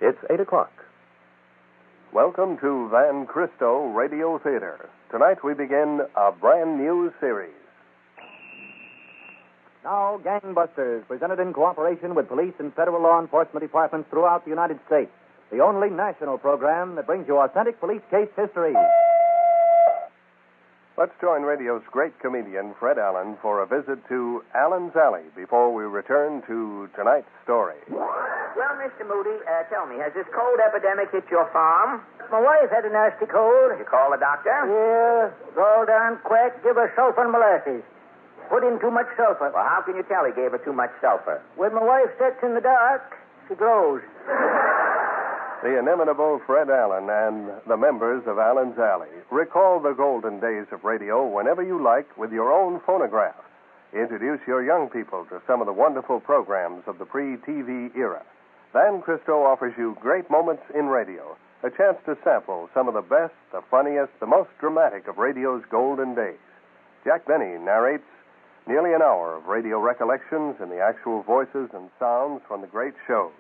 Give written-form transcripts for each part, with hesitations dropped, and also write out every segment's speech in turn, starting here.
It's 8 o'clock. Welcome to Van Cristo Radio Theater. Tonight we begin a brand new series. Now, Gangbusters, presented in cooperation with police and federal law enforcement departments throughout the United States. The only national program that brings you authentic police case histories. Let's join radio's great comedian, Fred Allen, for a visit to Allen's Alley before we return to tonight's story. Well, Mr. Moody, tell me, has this cold epidemic hit your farm? My wife had a nasty cold. Did you call the doctor? Yeah, all down quick. Give her sulfur and molasses. Put in too much sulfur. Well, how can you tell he gave her too much sulfur? When my wife sits in the dark, she glows. The inimitable Fred Allen and the members of Allen's Alley recall the golden days of radio whenever you like with your own phonograph. Introduce your young people to some of the wonderful programs of the pre-TV era. Van Cristo offers you great moments in radio, a chance to sample some of the best, the funniest, the most dramatic of radio's golden days. Jack Benny narrates nearly an hour of radio recollections and the actual voices and sounds from the great shows.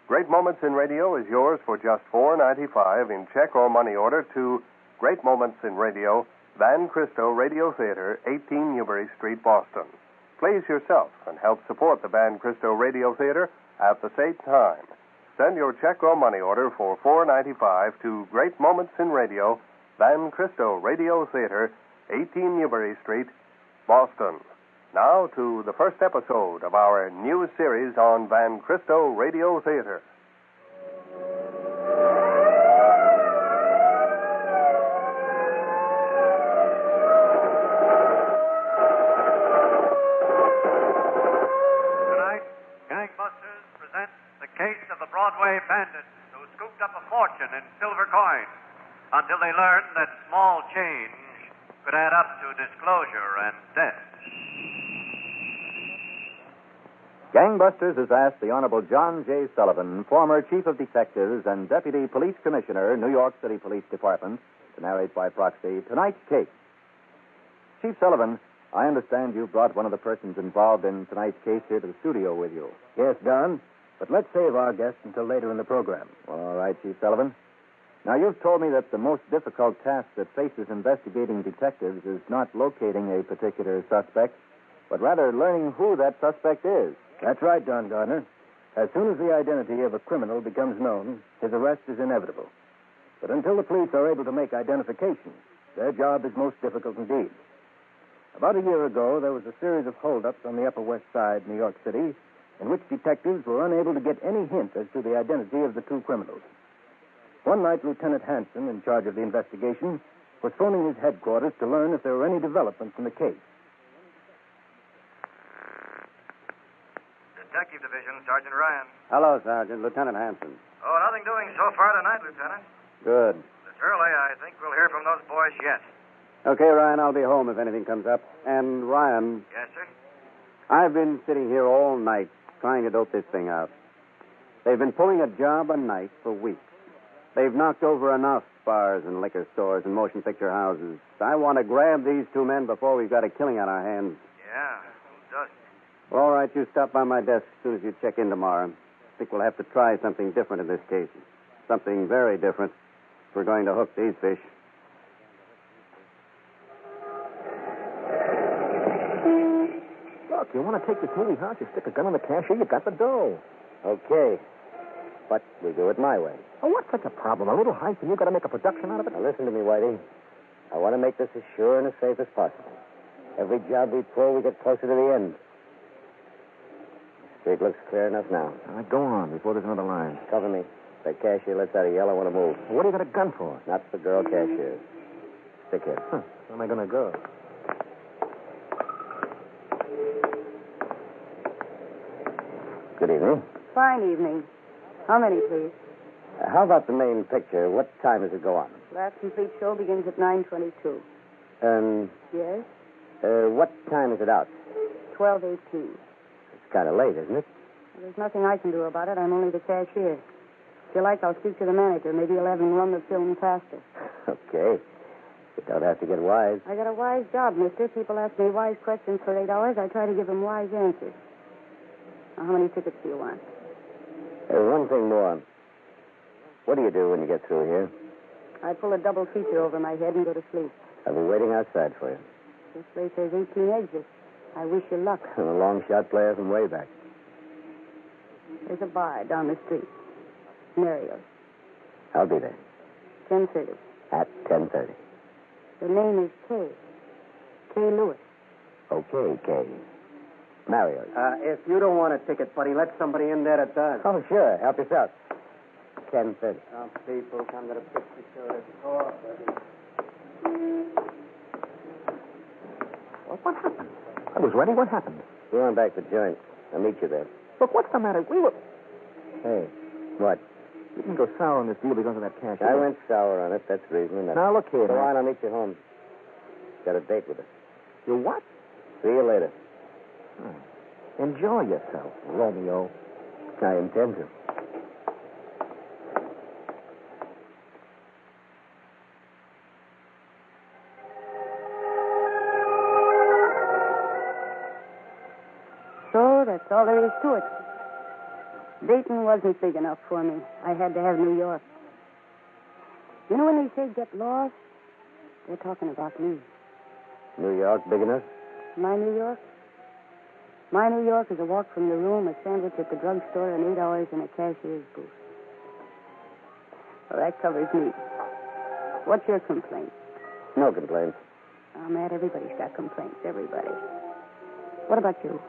Great Moments in Radio is yours for just $4.95 in check or money order to Great Moments in Radio, Van Cristo Radio Theater, 18 Newbury Street, Boston. Please yourself and help support the Van Cristo Radio Theater at the same time. Send your check or money order for $4.95 to Great Moments in Radio, Van Cristo Radio Theater, 18 Newbury Street, Boston. Now to the first episode of our new series on Van Cristo Radio Theater. Tonight, Gangbusters present the case of the Broadway Bandits who scooped up a fortune in silver coin until they learned that small change could add up to disclosure and death. Gangbusters has asked the Honorable John J. Sullivan, former Chief of Detectives and Deputy Police Commissioner, New York City Police Department, to narrate by proxy tonight's case. Chief Sullivan, I understand you brought one of the persons involved in tonight's case here to the studio with you. Yes, Don, but let's save our guest until later in the program. All right, Chief Sullivan. Now, you've told me that the most difficult task that faces investigating detectives is not locating a particular suspect, but rather learning who that suspect is. That's right, Don Gardner. As soon as the identity of a criminal becomes known, his arrest is inevitable. But until the police are able to make identification, their job is most difficult indeed. About a year ago, there was a series of holdups on the Upper West Side, New York City, in which detectives were unable to get any hint as to the identity of the two criminals. One night, Lieutenant Hanson, in charge of the investigation, was phoning his headquarters to learn if there were any developments in the case. Detective Division, Sergeant Ryan. Hello, Sergeant. Lieutenant Hanson. Oh, nothing doing so far tonight, Lieutenant. Good. It's early. I think we'll hear from those boys yet. Okay, Ryan, I'll be home if anything comes up. And, Ryan, Yes, sir? I've been sitting here all night trying to dope this thing out. They've been pulling a job a night for weeks. They've knocked over enough bars and liquor stores and motion picture houses. I want to grab these two men before we've got a killing on our hands. Yeah, who doesn't? Well, all right, you stop by my desk as soon as you check in tomorrow. I think we'll have to try something different in this case. Something very different if we're going to hook these fish. Look, you want to take this movie house, you stick a gun on the cashier, you got the dough. Okay. But we do it my way. Oh, what's such a problem? A little heist and you got to make a production out of it? Now, listen to me, Whitey. I want to make this as sure and as safe as possible. Every job we pull, we get closer to the end. The street looks clear enough now. All right, go on before there's another line. Cover me. If that cashier lets out a yell, I want to move. Well, what do you got a gun for? Not the girl cashier. Stick here. Where am I going to go? Good evening. Fine evening. How many, please? How about the main picture? What time does it go on? Last complete show begins at 9:22. Yes? What time is it out? 12:18. It's kind of late, isn't it? Well, there's nothing I can do about it. I'm only the cashier. If you like, I'll speak to the manager. Maybe he'll have him run the film faster. Okay. You don't have to get wise. I got a wise job, mister. People ask me wise questions for $8. I try to give them wise answers. Now, how many tickets do you want? One thing more. What do you do when you get through here? I pull a double feature over my head and go to sleep. I'll be waiting outside for you. This place has 18 exits. I wish you luck. I'm a long shot player from way back. There's a bar down the street. Mario's. I'll be there. 10:30. At 10:30. The name is Kay. Kay Lewis. Okay, Kay. Mario's. If you don't want a ticket, buddy, let somebody in there that does. Oh, sure. Help yourself. 10:30. Some people come to the picture show this car, buddy. What happened? I was ready. What happened? Go on back to the joint. I'll meet you there. Look, what's the matter? We were... Hey. What? You didn't go sour on this deal because of that cash. I went sour on it. That's the reason. And Now, look here. Go Matt. on, I'll meet you home. Got a date with us. You what? See you later. Enjoy yourself, Romeo. I intend to. So that's all there is to it. Dayton wasn't big enough for me. I had to have New York. You know when they say get lost? They're talking about me. New York big enough? My New York? My New York is a walk from your room, a sandwich at the drugstore, and 8 hours in a cashier's booth. Well, that covers me. What's your complaint? No complaints. Oh, Matt, everybody's got complaints. Everybody. What about you?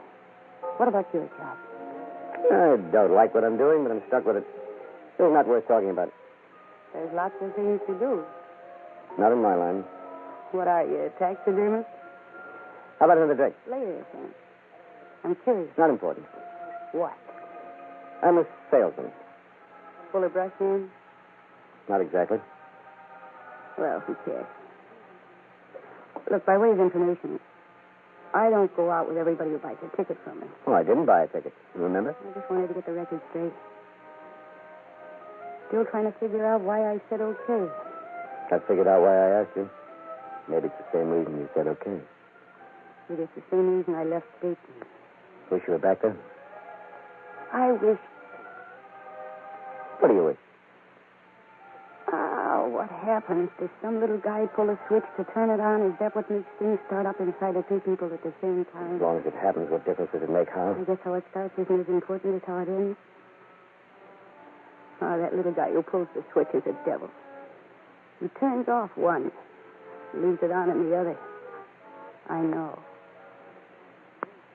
What about your job? I don't like what I'm doing, but I'm stuck with it. It's not worth talking about. There's lots of things to do. Not in my line. What are you, a taxidermist? How about another drink? Later, then. I'm curious. Not important. What? I'm a salesman. Full of brush in? Not exactly. Well, who cares? Look, by way of information, I don't go out with everybody who buys a ticket from me. Oh, I didn't buy a ticket. You remember? I just wanted to get the record straight. Still trying to figure out why I said okay. I figured out why I asked you. Maybe it's the same reason you said okay. Maybe it's the same reason I left Dayton. Wish you were back there? I wish... What do you wish? What happens? Does some little guy pull a switch to turn it on? Is that what makes things start up inside of two people at the same time? As long as it happens, what difference does it make, huh? I guess how it starts isn't as important as how it ends. Oh, that little guy who pulls the switch is a devil. He turns off one, leaves it on in the other. I know.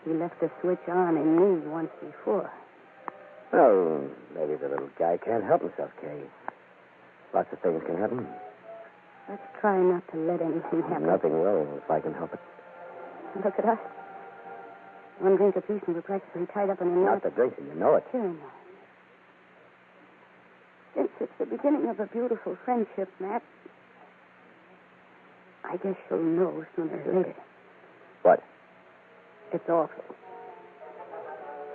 He left the switch on in me once before. Oh, maybe the little guy can't help himself, Kay. Lots of things can happen. Let's try not to let anything happen. Nothing will, if I can help it. Look at us. One drink apiece and we're practically tied up in a knot. Not the drinking, you know it. Sure enough. It's the beginning of a beautiful friendship, Matt. I guess you'll know sooner or later. What? It's awful.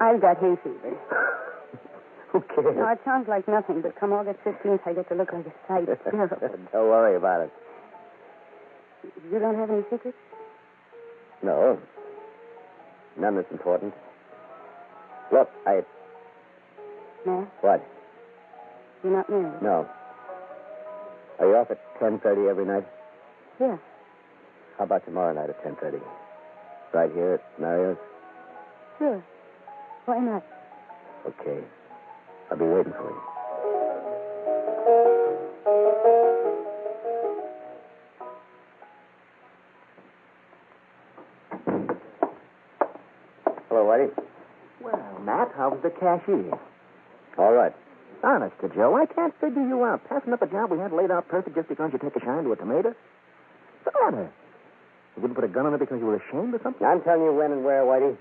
I've got hay fever. Who cares? No, it sounds like nothing, but come August 15th, I get to look like a sight. Don't worry about it. You don't have any secrets? No. None that's important. Look, Matt? What? You're not married? No. Are you off at 10:30 every night? Yeah. How about tomorrow night at 10:30? Right here at Mario's? Sure. Why not? Okay. I'll be waiting for you. Hello, Whitey. Well, Matt, how's the cashier? All right. Honest to Joe, I can't figure you out. Passing up a job we had laid out perfect just because you take a shine to a tomato? What's the matter? You wouldn't put a gun on it because you were ashamed or something? I'm telling you when and where, Whitey.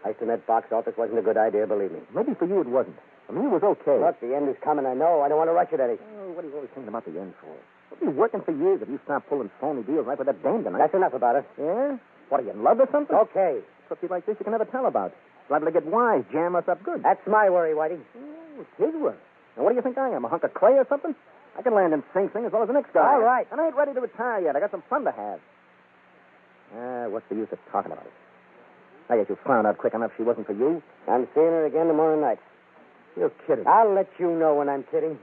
Icing that box office wasn't a good idea, believe me. Maybe for you it wasn't. For me, it was okay. Look, the end is coming, I know. I don't want to rush it, Eddie. Oh, what are you always thinking about the end for? I've been working for years if you stop pulling phony deals like with that dame tonight. That's enough about it. Yeah? What, are you in love or something? Okay. Something like this you can never tell about. Liable to get wise, jam us up good. That's my worry, Whitey. Oh, it's his work. Now, what do you think I am, a hunk of clay or something? I can land in Sing Sing as well as the next guy. All right. And I ain't ready to retire yet. I got some fun to have. What's the use of talking about it? I guess you found out quick enough she wasn't for you. I'm seeing her again tomorrow night. You're kidding. I'll let you know when I'm kidding.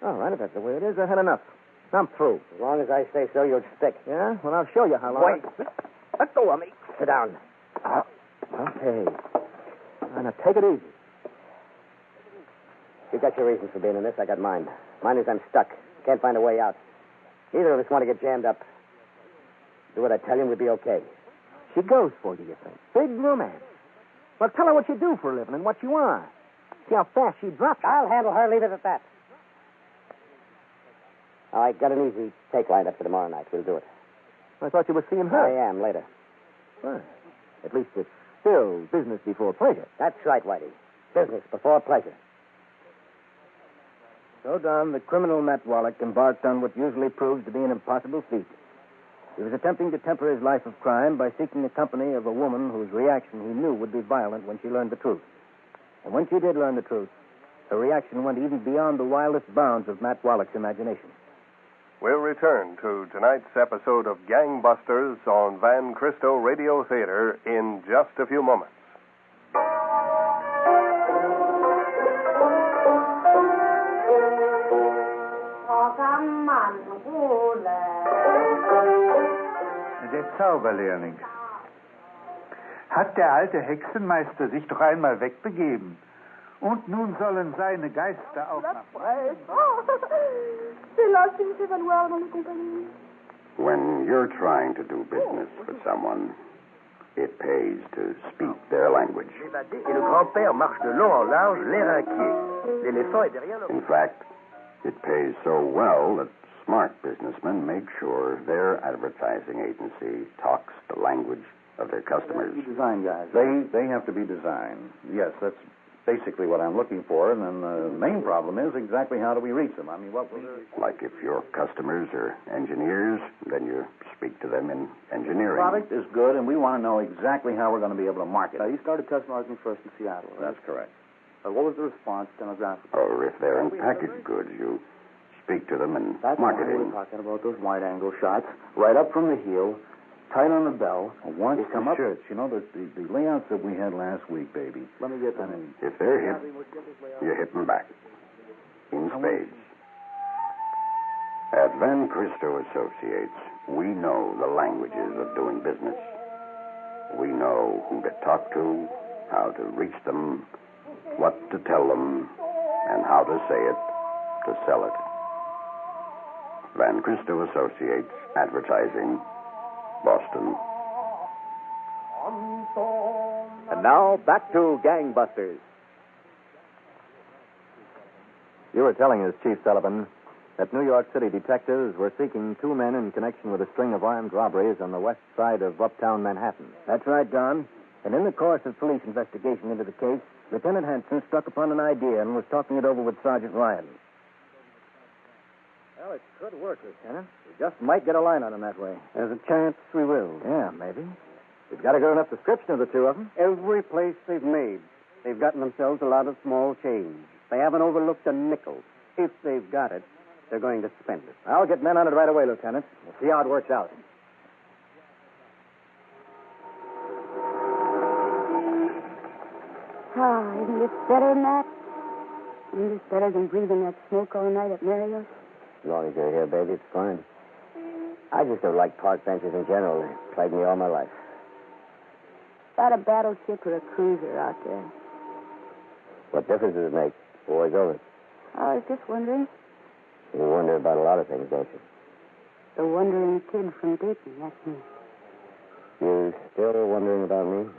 All right, if that's the way it is, I had enough. I'm through. As long as I say so, you'll stick. Yeah? Well, I'll show you how long. Wait. Let go of me. Sit down. Okay. Now, take it easy. You got your reasons for being in this. I got mine. Mine is I'm stuck. Can't find a way out. Neither of us want to get jammed up. Do what I tell you, and we'll be okay. She goes for you think? Big romance. Well, tell her what you do for a living and what you are. See how fast she drops you. I'll handle her. Leave it at that. All right, got an easy take lined up for tomorrow night. We'll do it. I thought you were seeing her. I am, later. Well, at least it's still business before pleasure. That's right, Whitey. Business before pleasure. So, Don, the criminal Matt Wallach embarked on what usually proves to be an impossible feat. He was attempting to temper his life of crime by seeking the company of a woman whose reaction he knew would be violent when she learned the truth. And when she did learn the truth, her reaction went even beyond the wildest bounds of Matt Wallach's imagination. We'll return to tonight's episode of Gangbusters on Van Cristo Radio Theater in just a few moments. Der Zauberlehrling. Hat der alte Hexenmeister sich doch einmal wegbegeben. Und nun sollen seine Geister auch nach... When you're trying to do business with someone, it pays to speak their language. In fact, it pays so well that smart businessmen make sure their advertising agency talks the language of their customers. Design guys. They have to be designed. Yes, that's basically what I'm looking for. And then the main problem is exactly how do we reach them? I mean, what was it? Like if your customers are engineers, then you speak to them in engineering. The product is good, and we want to know exactly how we're going to be able to market it. You started test marketing first in Seattle, right? That's correct. What was the response demographically? Or if they're in packaged goods, you speak to them in marketing. We're talking about those wide-angle shots, right up from the heel, tight on the bell. Once the shirts, you know, the layouts that we had last week, baby. Let me get them. If they're hit, you hit them back. In spades. At Van Cristo Associates, we know the languages of doing business. We know who to talk to, how to reach them, what to tell them, and how to say it to sell it. Van Cristo Associates, Advertising, Boston. And now, back to Gangbusters. You were telling us, Chief Sullivan, that New York City detectives were seeking two men in connection with a string of armed robberies on the west side of uptown Manhattan. That's right, Don. And in the course of police investigation into the case, Lieutenant Hanson struck upon an idea and was talking it over with Sergeant Ryan. Well, it could work, Lieutenant. We just might get a line on him that way. There's a chance we will. Yeah, maybe. We've got a good enough description of the two of them. Every place they've made, they've gotten themselves a lot of small change. They haven't overlooked a nickel. If they've got it, they're going to spend it. I'll get men on it right away, Lieutenant. We'll see how it works out. Isn't this better, Matt? Isn't this better than breathing that smoke all night at Mario's? As long as you're here, baby, it's fine. I just don't like park benches in general. They plagued me all my life. About a battleship or a cruiser out there. What difference does it make? War's over. I was just wondering. You wonder about a lot of things, don't you? The wandering kid from Dayton, that's me. You still wondering about me?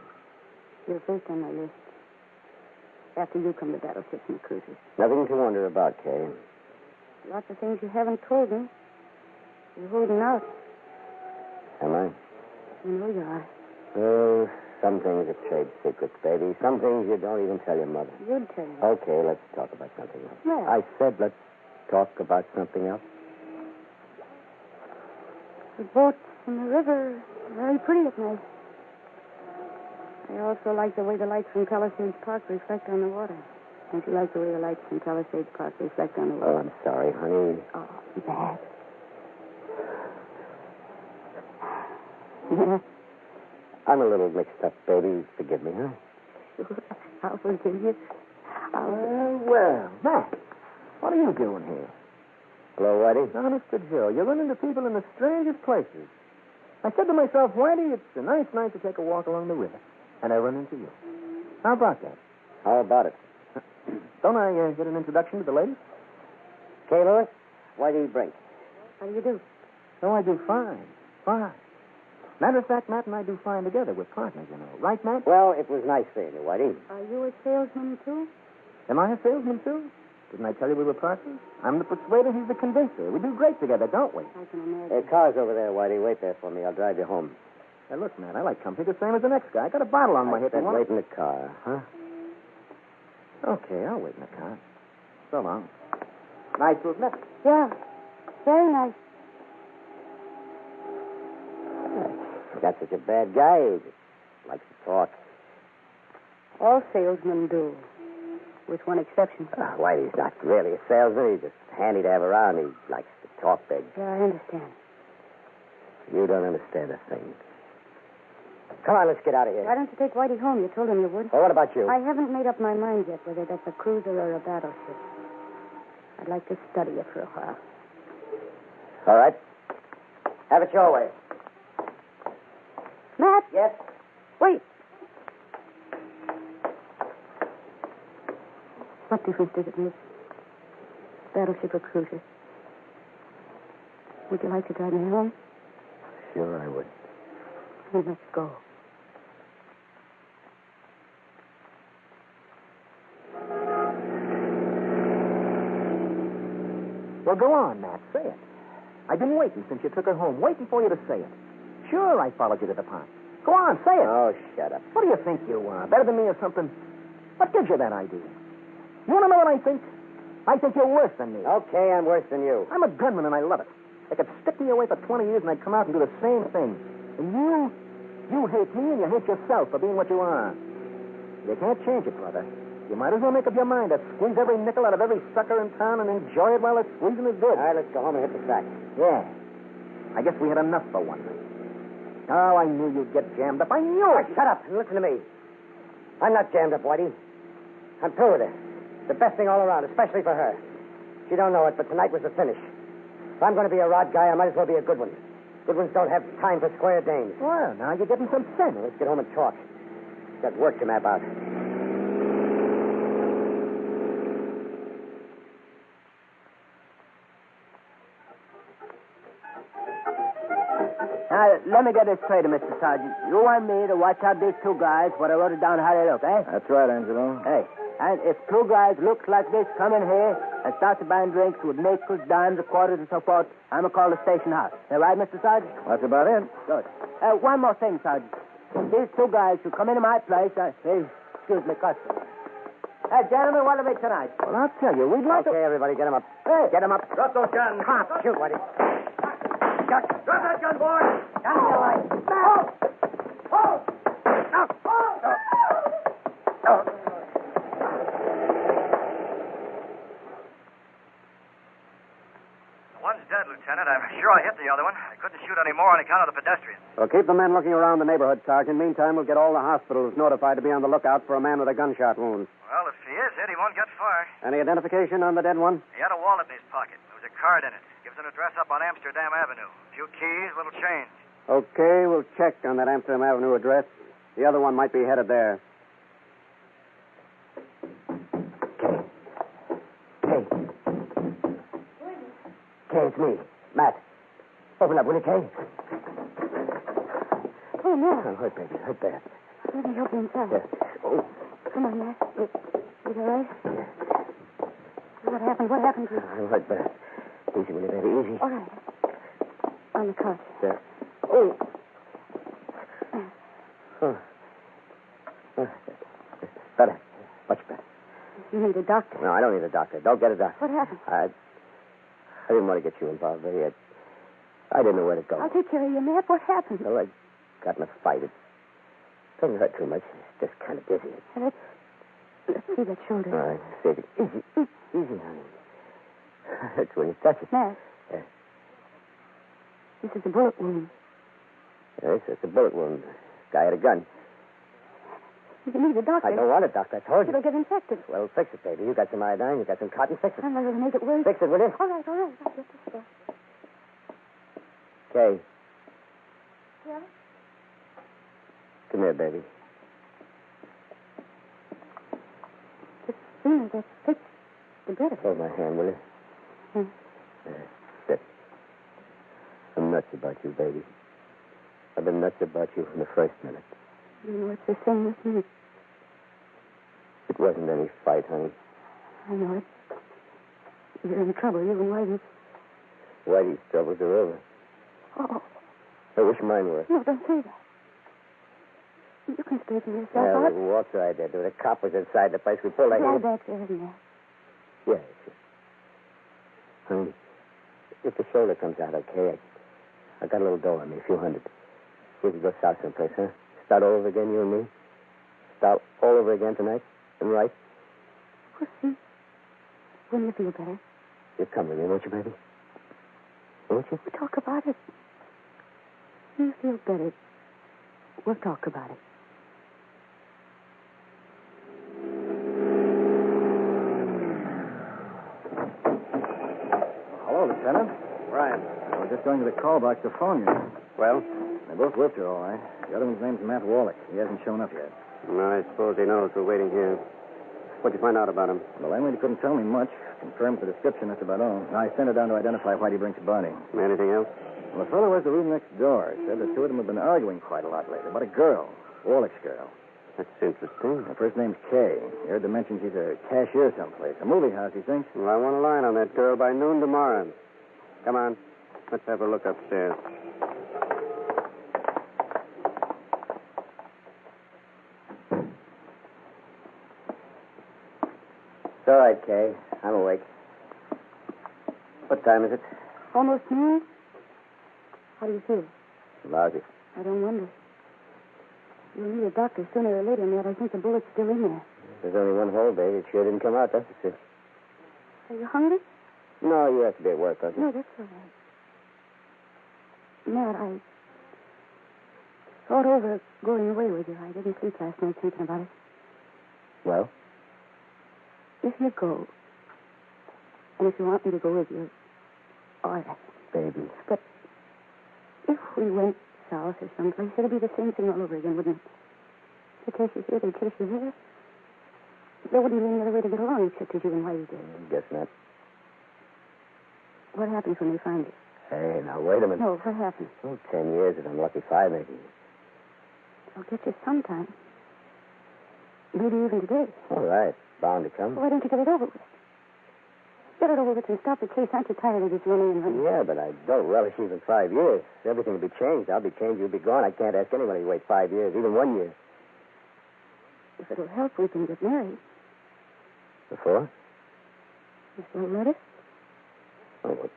You're first on my list. After you come the battleships and the cruisers. Nothing to wonder about, Kay. Lots of things you haven't told me. You're holding out. Am I? You know you are. Oh, some things are trade secrets, baby. Some things you don't even tell your mother. You'd tell me. Okay, let's talk about something else. Yeah. I said let's talk about something else. The boats in the river are very pretty at night. I also like the way the lights from Palisades Park reflect on the water. Don't you like the way the lights from Palisades Park reflect on the water? Oh, I'm sorry, honey. Oh, bad. Yeah. I'm a little mixed up, baby. Forgive me, huh? Sure. I'll forgive you. Well, Matt, what are you doing here? Hello, Whitey. Now, Mr. Joe, you run into people in the strangest places. I said to myself, Whitey, it's a nice night to take a walk along the river. And I run into you. How about that? How about it? Don't I get an introduction to the lady? Kay Lewis, Whitey Brink. How do you do? Oh, I do fine. Fine. Matter of fact, Matt and I do fine together. We're partners, you know. Right, Matt? Well, it was nice seeing you, Whitey. Are you a salesman, too? Am I a salesman, too? Didn't I tell you we were partners? I'm the persuader, he's the convincer. We do great together, don't we? I can imagine. Hey, car's over there, Whitey. Wait there for me. I'll drive you home. Hey, look, Matt, I like company the same as the next guy. I got a bottle on my hip. I said wait in the car, huh? Okay, I'll wait in the car. So long. Nice to have met. Yeah. Very nice. Not such a bad guy. He just likes to talk. All salesmen do. With one exception. Whitey's not really a salesman. He's just handy to have around. He likes to talk big. Yeah, I understand. You don't understand a thing. Come on, let's get out of here. Why don't you take Whitey home? You told him you would. Well, what about you? I haven't made up my mind yet whether that's a cruiser or a battleship. I'd like to study it for a while. All right. Have it your way. Matt? Yes? Wait. What difference does it make? Battleship or cruiser? Would you like to drive me home? Sure, I would. Then let's go. Well, go on, Matt. Say it. I've been waiting since you took her home, waiting for you to say it. Sure, I followed you to the pond. Go on, say it. Oh, shut up. What do you think you are? Better than me or something? What gives you that idea? You want to know what I think? I think you're worse than me. Okay, I'm worse than you. I'm a gunman, and I love it. They could stick me away for 20 years, and I'd come out and do the same thing. And you hate me, and you hate yourself for being what you are. You can't change it, brother. You might as well make up your mind to squeeze every nickel out of every sucker in town and enjoy it while it's squeezing is good. All right, let's go home and hit the sack. Yeah. I guess we had enough for one night. Oh, I knew you'd get jammed up. I knew it. Shut up and listen to me. I'm not jammed up, Whitey. I'm through with her. The best thing all around, especially for her. She don't know it, but tonight was the finish. If I'm going to be a rod guy, I might as well be a good one. Good ones don't have time for square dames. Well, now you're getting some sense. Well, let's get home and talk. Got work to map out. Now, let me get this straight, Mr. Sergeant. You want me to watch out these two guys, what I wrote it down how they look, eh? That's right, Angelo. Hey, and if two guys looks like this come in here and start to buy drinks with nickels, dimes, quarters, and so forth, I'm going to call the station house. Is that right, Mr. Sergeant? That's about it. Good. One more thing, Sergeant. If these two guys should come into my place, excuse me, custom. Hey, gentlemen, what are we tonight? Well, I'll tell you, we'd like Okay, everybody, get him up. Hey! Get him up. Drop those guns. Come on, shoot, Whitey. Drop that gun, boy! Down to your light. One's dead, Lieutenant. I'm sure I hit the other one. I couldn't shoot any more on account of the pedestrian. Well, keep the men looking around the neighborhood, Sergeant. Meantime, we'll get all the hospitals notified to be on the lookout for a man with a gunshot wound. Well, if he is hit, he won't get far. Any identification on the dead one? He had a wallet in his pocket. There was a card in it. Gives an address up on Amsterdam Avenue. A few keys, little change. Okay, we'll check on that Amsterdam Avenue address. The other one might be headed there. Kay, it's me. Matt. Open up, will you, Kay? Oh, no. I'm hurt, baby. Hurt bad. Let me help you inside. Yeah. Oh. Come on, Matt. Is all right? What happened? What happened to you? I'm hurt bad. Easy, will you, baby? Easy. All right. On the couch. There. Oh. Better. Much better. You need a doctor. No, I don't need a doctor. Don't get a doctor. What happened? I didn't want to get you involved, baby. I didn't know where to go. I'll take care of you, Matt. What happened? Well, I got in a fight. It doesn't hurt too much. It's just kind of dizzy. Let's see that shoulder. All right. Save it. Easy. Easy, honey. Hurts when you touch it. Matt. Yeah. This is a bullet wound. Yes, it's a bullet wound. Guy had a gun. You need a doctor. I don't want a doctor, I told you. It'll get infected. Well, fix it, baby. You got some iodine, you got some cotton, fix it. I'm not going to make it worse. Fix it, will you? All right. I'll get this stuff. Kay, Yeah? come here, baby. As soon as that's fixed, the better. Hold my hand, will you? Sit. I'm nuts about you, baby. I've been nuts about you from the first minute. You know, it's the same with me. It wasn't any fight, honey. I know it. You're in trouble. You and Whitey. Whitey's troubles are over. Oh, I wish mine were. no, don't say that. You can straighten yourself Yeah, out. we walked right there. The cop was inside the place. We pulled Lie her. back there, isn't there? Yes. Honey, if the shoulder comes out okay, I got a little dough on me, a few hundred. We could go south someplace, huh? Start all over again, you and me? Start all over again tonight? And right? We'll see. When you feel better. You'll come with me, won't you, baby? Won't you? We'll talk about it. When you feel better, we'll talk about it. Hello, Lieutenant. Ryan. I was just going to the call box to phone you. Well? They both worked here, all right. The other one's name's Matt Wallach. He hasn't shown up yet. I suppose he knows we're waiting here. What'd you find out about him? The landlady couldn't tell me much. Confirmed the description, that's about all. Now, I sent her down to identify Whitey Brink's body. Anything else? Well, the fellow was the room next door. Said the two of them have been arguing quite a lot lately about a girl, Wallach's girl. That's interesting. Her first name's Kay. You heard them mention she's a cashier someplace. A movie house, he thinks. Well, I want a line on that girl by noon tomorrow. Come on. Let's have a look upstairs. It's all right, Kay. I'm awake. What time is it? Almost noon? How do you feel? Lousy. I don't wonder. You'll need a doctor sooner or later, Matt. I think the bullet's still in there. There's only one hole, baby. It sure didn't come out, that's for sure. Are you hungry? No, you have to be at work, don't you? No, that's all right. Matt, I thought over going away with you. I didn't sleep last night thinking about it. Well? If you go, and if you want me to go with you, all right. Baby. But if we went south or someplace, it'd be the same thing all over again, wouldn't it? They kiss you here, they kiss you here. There wouldn't be any other way to get along except as you and Whitey did. Guess not. What happens when they find you? Hey, now, wait a minute. No, what happens? Oh, 10 years, and I'm lucky 5, maybe. I'll get you sometime. Maybe even today. All right. Bound to come. Why don't you get it over with? Get it over with and stop the case. Aren't you tired of this running and running? Yeah, but I don't relish even 5 years. Everything will be changed. I'll be changed. You'll be gone. I can't ask anybody to wait 5 years, even 1 year. If it'll help, we can get married. Before? You still let us? Oh,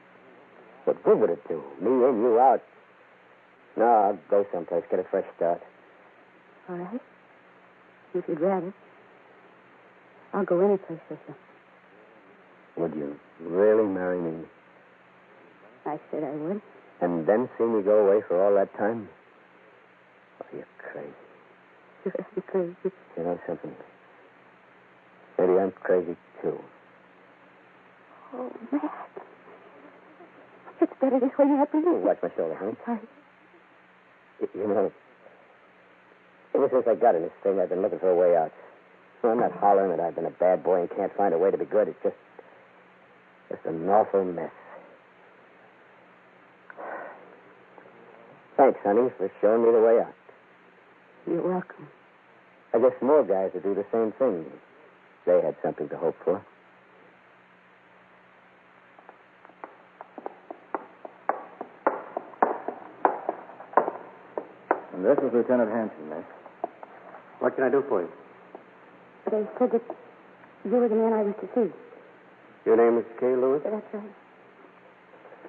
what good would it do? Me in, you out. No, I'll go someplace, get a fresh start. All right. If you'd rather. I'll go any place with you. Would you really marry me? I said I would. And then see me go away for all that time? Oh, you're crazy. You're crazy. You know something? Maybe I'm crazy, too. Oh, Matt. It's better this way, Matt. Oh, watch my shoulder, honey. Sorry. You know, ever since I got in this thing, I've been looking for a way out. I'm not hollering that I've been a bad boy and can't find a way to be good. It's just an awful mess. Thanks, honey, for showing me the way out. You're welcome. I guess more guys would do the same thing. They had something to hope for. And this is Lieutenant Hanson, miss. What can I do for you? They said that you were the man I was to see. Your name is Kay Lewis? That's right.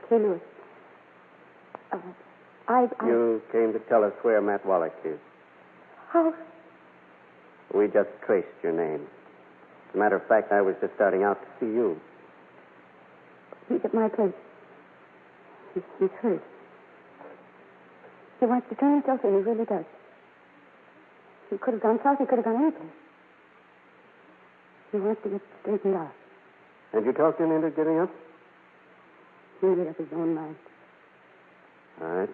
Kay Lewis. I... You came to tell us where Matt Wallach is. How? We just traced your name. As a matter of fact, I was just starting out to see you. He's at my place. He's hurt. He wants to turn himself in. He really does. He could have gone south. He could have gone anything. He wants to get straightened out. Have you talked him into getting up? He made up his own mind. All right.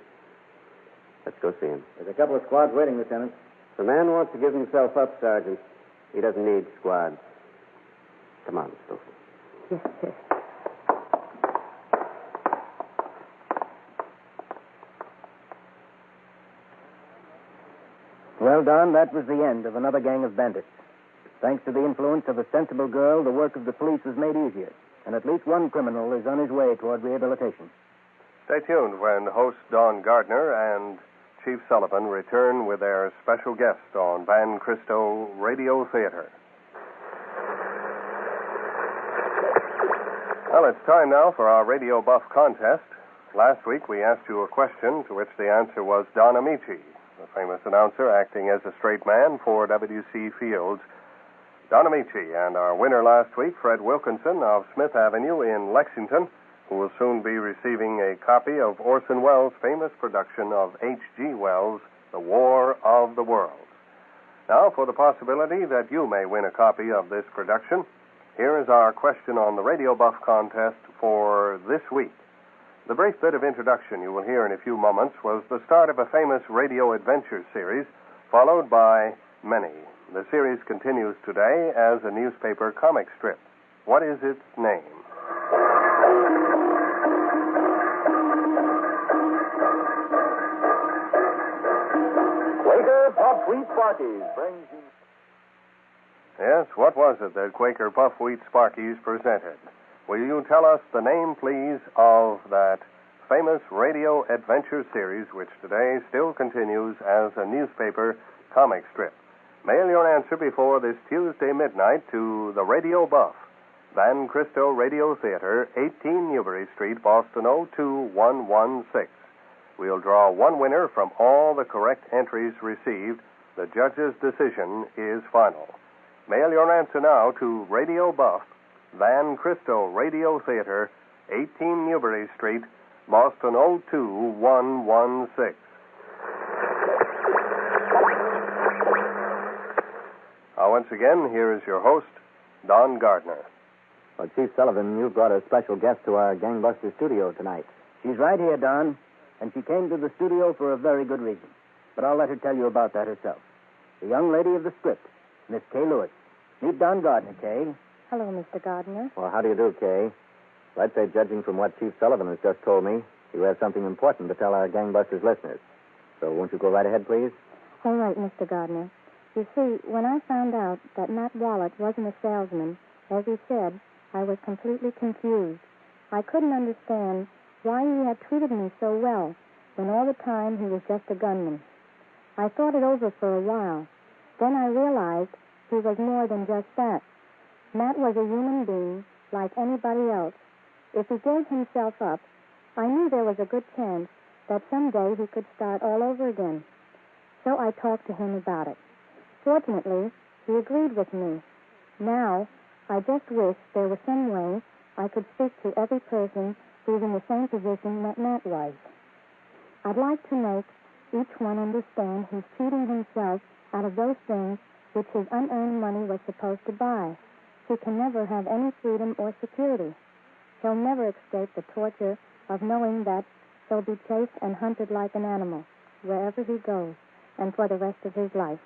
Let's go see him. There's a couple of squads waiting, Lieutenant. The man wants to give himself up, Sergeant. He doesn't need squads. Come on, Stoffel. Yes, sir. Well, Don, that was the end of another gang of bandits. Thanks to the influence of a sensible girl, the work of the police was made easier, and at least one criminal is on his way toward rehabilitation. Stay tuned when host Don Gardner and Chief Sullivan return with their special guest on Van Cristo Radio Theater. Well, it's time now for our Radio Buff contest. Last week we asked you a question to which the answer was Don Amici, the famous announcer acting as a straight man for W.C. Fields. Don Amici, and our winner last week, Fred Wilkinson of Smith Avenue in Lexington, who will soon be receiving a copy of Orson Welles' famous production of H.G. Wells' The War of the Worlds. Now, for the possibility that you may win a copy of this production, here is our question on the Radio Buff contest for this week. The brief bit of introduction you will hear in a few moments was the start of a famous radio adventure series, followed by many. The series continues today as a newspaper comic strip. What is its name? Quaker Puff Wheat Sparkies brings you... Yes, what was it that Quaker Puff Wheat Sparkies presented? Will you tell us the name, please, of that famous radio adventure series which today still continues as a newspaper comic strip? Mail your answer before this Tuesday midnight to the Radio Buff, Van Cristo Radio Theater, 18 Newbury Street, Boston 02116. We'll draw one winner from all the correct entries received. The judge's decision is final. Mail your answer now to Radio Buff, Van Cristo Radio Theater, 18 Newbury Street, Boston 02116. Once again, here is your host, Don Gardner. Well, Chief Sullivan, you've brought a special guest to our Gangbuster studio tonight. She's right here, Don, and she came to the studio for a very good reason. But I'll let her tell you about that herself. The young lady of the script, Miss Kay Lewis. Meet Don Gardner, Kay. Hello, Mr. Gardner. Well, how do you do, Kay? Well, I'd say, judging from what Chief Sullivan has just told me, you have something important to tell our Gangbusters listeners. So won't you go right ahead, please? All right, Mr. Gardner. You see, when I found out that Matt Wallet wasn't a salesman, as he said, I was completely confused. I couldn't understand why he had treated me so well when all the time he was just a gunman. I thought it over for a while. Then I realized he was more than just that. Matt was a human being like anybody else. If he gave himself up, I knew there was a good chance that someday he could start all over again. So I talked to him about it. Fortunately, he agreed with me. Now, I just wish there was some way I could speak to every person who's in the same position that Matt was. I'd like to make each one understand he's cheating himself out of those things which his unearned money was supposed to buy. He can never have any freedom or security. He'll never escape the torture of knowing that he'll be chased and hunted like an animal wherever he goes and for the rest of his life.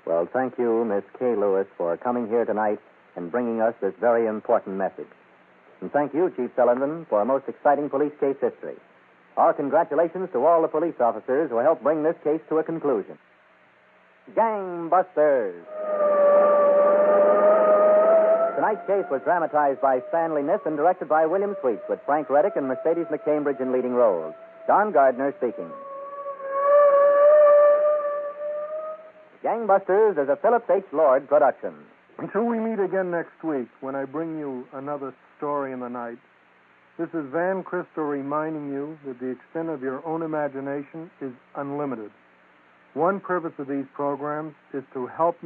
Well, thank you, Miss Kay Lewis, for coming here tonight and bringing us this very important message. And thank you, Chief Sullivan, for a most exciting police case history. Our congratulations to all the police officers who helped bring this case to a conclusion. Gangbusters! Tonight's case was dramatized by Stanley Niss and directed by William Sweets, with Frank Reddick and Mercedes McCambridge in leading roles. Don Gardner speaking. Gangbusters is a Phillips H. Lord production. Until we meet again next week, when I bring you another story in the night, this is Van Cristo reminding you that the extent of your own imagination is unlimited. One purpose of these programs is to help you